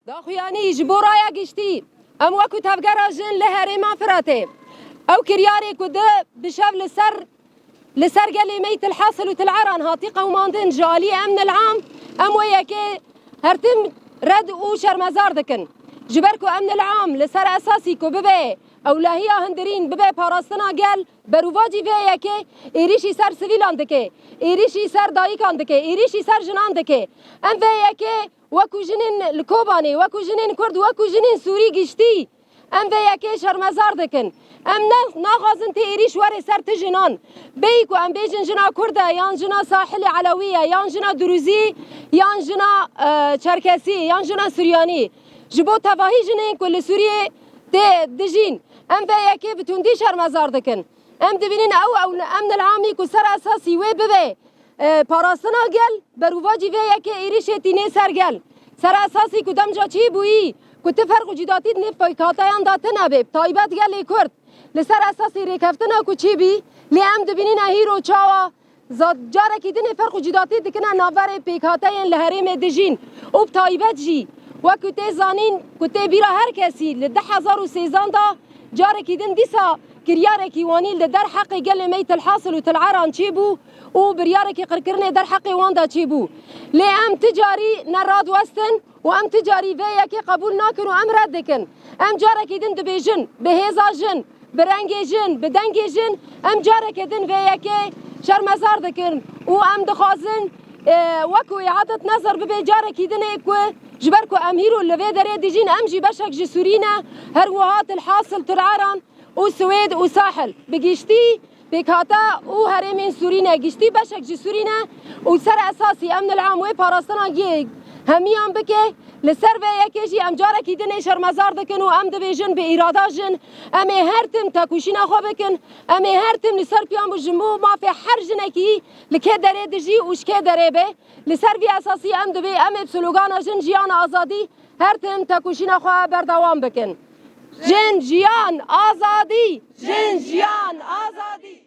داخویانی جبورایا گشتی ام وکو تفگرا جن لهرما فراته او كرياري كده بشاف لسر قال ميت الحاصل وتلعران هاتي قوماندن جالي امن العام ام وياكي هرتم رد وشر مزار دكن جبركو امن العام لسر اساسي كو ببي او لاهيا هندرين ببي باراستنا قال بروفاجي فياكي ايريشي سر سيفيلان دكي ايريشي سر دايكان دكي ايريشي سر جنان دكي ام فياكي وكو جنين الكوباني وكو جنين كرد وكو جنين سوري گشتي ام ویاکی شرمزار دکن ام ناخذن تیریش وری سر تجنان بیکو ام بیجن جنا کرده یان جنا ساحل علویه یان جنا دروزی یان جنا چرکسی یان جنا سوریانی جبو تواهی جنین کل سوریه دجین ام ویاکی بتوندی شرمزار دکن ام دبینین او امن العامی کو سر اساسی و ببه پاراستنا گل بروواجی ویاکی ایریش تینه سر گل سر اساسی کو دمجا چی بویی كنت فرق جداتي نفاي كاتايان داتنا بيب طيبات قال لي كرد لسر اساسي ريكفتنا كوتشيبي لي امد بنينا هيرو تشاوا زاد جاركي دني فرق جداتي دكنا نافاري بيكاتايان لهريم دجين وبطيبات جي وكنت زانين كنت بيرا هر كسي لده 1013 دا جاركي دن ديسا كرياركي واني لدر حقي قال لي ميت الحاصل وتلعران تشيبو وبرياركي قركرني در حقي واندا تشيبو لي ام تجاري نراد وستن وام تجاري فياكي قبول ناكن وام ردكن ام جارك يدن دبيجن بهيزا جن برنگي جن بدنگي جن ام جارك يدن فياكي شرمزار دكن وام دخازن وكو اعاده نظر ببي جارك يدن اكو جبركو اميرو اللي دري ديجين امجي بشك جسورينا هروهات الحاصل ترعران وسويد وساحل بقيشتي بكاتا وهرمين سورينا قيشتي بشك جسورينا وسر اساسي امن العام وباراستنا جيج هميان بكي لسر وياكيجي ام جاركي دني شرمزار دكن وام دبيجن بإرادا جن امي هرتم تاكوشينا خو بكن امي هرتم لسر بيان بجمو ما في حرجنكي لكي دري دجي وشكي دري بي لسر في اساسي ام دبي امي بسلوغانا جن جيان ازادي هرتم تاكوشينا خو بردوام بكن جن جيان ازادي جن جيان ازادي